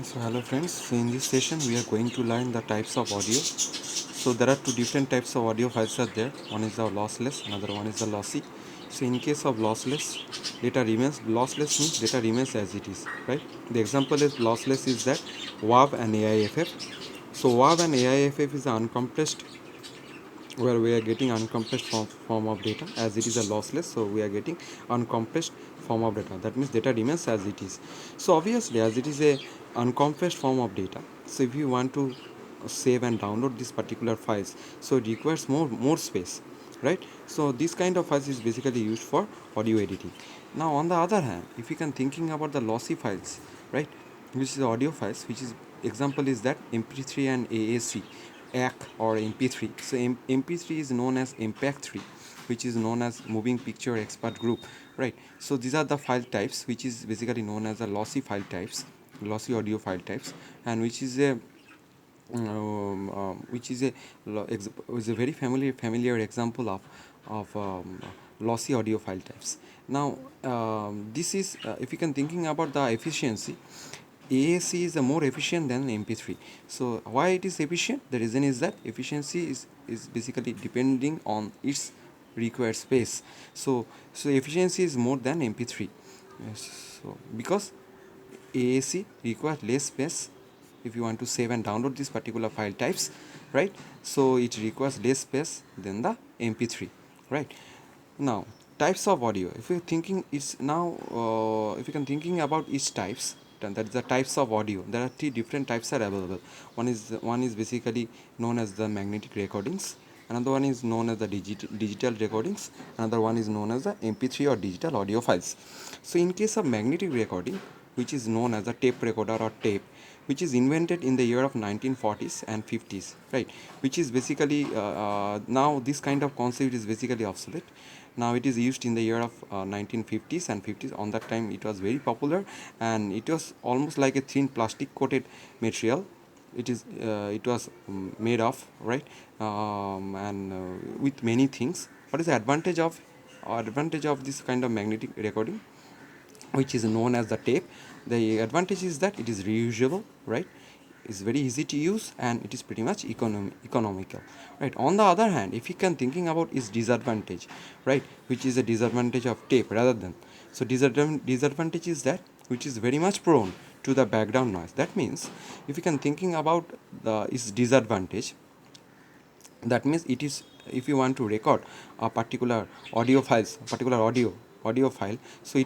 So hello friends, so in this session we are going to learn the types of audio. So there are two different types of audio files are there. One is the lossless, another one is the lossy. So in case of lossless means data remains as it is, right? The example is lossless is that WAV and AIFF. So WAV and AIFF is the uncompressed, where we are getting uncompressed form of data, as it is a lossless, so we are getting uncompressed form of data. That means data remains as it is. So obviously, as it is a uncompressed form of data, so if you want to save and download this particular files, so it requires more space, right? So this kind of files is basically used for audio editing. Now on the other hand, if you can thinking about the lossy files, right, which is audio files, which is example is that mp3 and AAC, AC or MP3. So MP3 is known as MPEG-3, which is known as Moving Picture Expert Group, right? So these are the file types, which is basically known as the lossy file types, lossy audio file types, and which is a very familiar example of lossy audio file types. Now this is if you can thinking about the efficiency, AAC is more efficient than MP3. So why it is efficient? The reason is that efficiency is basically depending on its required space. So efficiency is more than MP3. So because AAC requires less space if you want to save and download this particular file types, right? So it requires less space than the MP3, right? Now types of audio, if you're thinking it's now if you can thinking about each types, then that's the types of audio. There are three different types are available. One is basically known as the magnetic recordings, another one is known as the digital recordings, another one is known as the MP3 or digital audio files. So in case of magnetic recording, which is known as a tape recorder or tape, which is invented in the year of 1940s and 50s, right? Which is basically now this kind of concept is basically obsolete. Now it is used in the year of 1950s and 50s. On that time it was very popular, and it was almost like a thin plastic coated material. It was made of, right? And with many things. What is the advantage of this kind of magnetic recording, which is known as the tape? The advantage is that it is reusable, right? It's very easy to use, and it is pretty much economical, right? On the other hand, if you can thinking about its disadvantage, right, which is a disadvantage of tape rather than, so disadvantage is that which is very much prone to the background noise. That means if you can thinking about its disadvantage, that means it is, if you want to record a particular audio file, so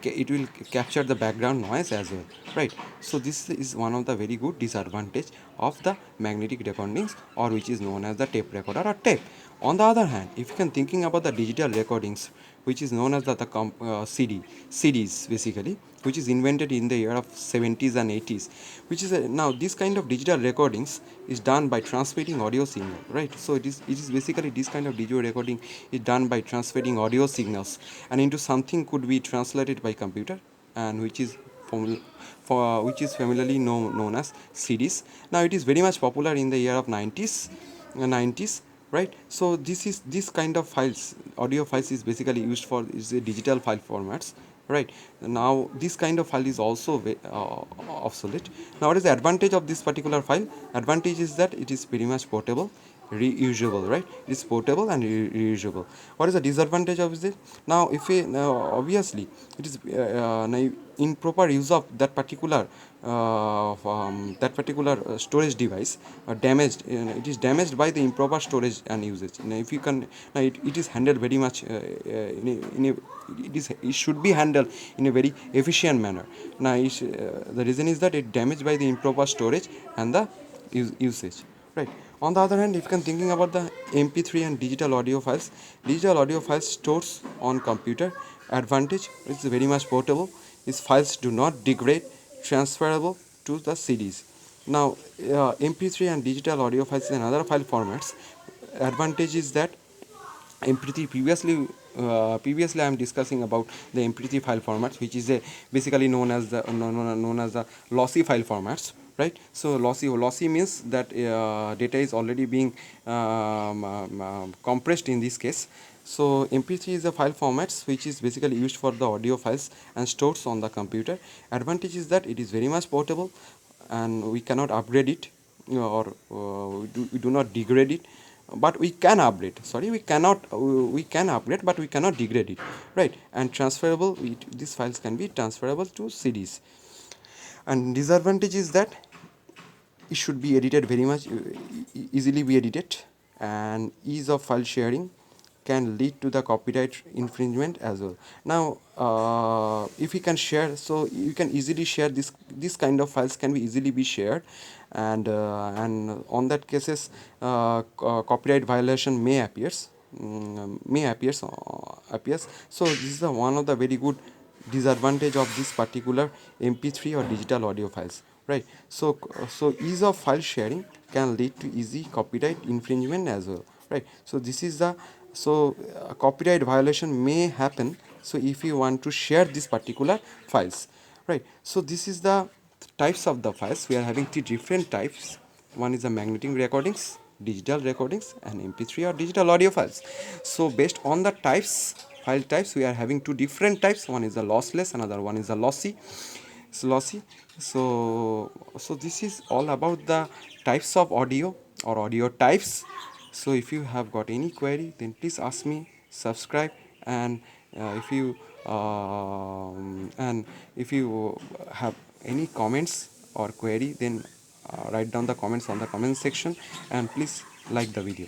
it will capture the background noise as well, right? So this is one of the very good disadvantage of the magnetic recordings, or which is known as the tape recorder or tape. On the other hand, if you can thinking about the digital recordings, which is known as CDs basically, which is invented in the year of 70s and 80s, which is now this kind of digital recordings is done by transmitting audio signal, right? So it is basically this kind of digital recording is done by transmitting audio signals and into something could be translated by computer, and which is familiarly known as CDs. Now it is very much popular in the year of 90s, right? So this kind of files, audio files, is basically used for is a digital file formats, right? Now this kind of file is also obsolete. Now what is the advantage of this particular file? Advantage is that it is pretty much portable, reusable, right? It is portable and reusable. What is the disadvantage of it? Now if we now obviously it is now improper use of that particular storage device damaged, it is damaged by the improper storage and usage. Now if you can, now it is handled very much it should be handled in a very efficient manner. Now the reason is that it damaged by the improper storage and the usage, right? On the other hand, if you can thinking about the MP3 and digital audio files stores on computer. Advantage is very much portable. These files do not degrade, transferable to the CDs. Now MP3 and digital audio files and other file formats. Advantage is that MP3 previously I am discussing about the MP3 file formats, which is basically known as the lossy file formats, right? So lossy means that data is already being compressed in this case. So MP3 is a file formats which is basically used for the audio files and stores on the computer. Advantage is that it is very much portable, and we cannot upgrade it, or we do not degrade it, but we can upgrade, sorry, we can upgrade but we cannot degrade it, right? And transferable, these files can be transferable to CDs. And disadvantage is that it should be edited very much easily be edited, and ease of file sharing can lead to the copyright infringement as well. Now if you can share, so you can easily share this kind of files can be easily be shared, and on that cases copyright violation may appears. So this is one of the very good disadvantage of this particular mp3 or digital audio files, right? So ease of file sharing can lead to easy copyright infringement as well, right? So this is the, so copyright violation may happen, so if you want to share this particular files, right? So this is the types of the files. We are having three different types. One is the magnetic recordings, digital recordings, and mp3 or digital audio files. So based on the types, file types, we are having two different types. One is the lossless, another one is the lossy. Lossy. So this is all about the types of audio or audio types. So if you have got any query, then please ask me, subscribe, and and if you have any comments or query, then write down the comments on the comment section, and please like the video.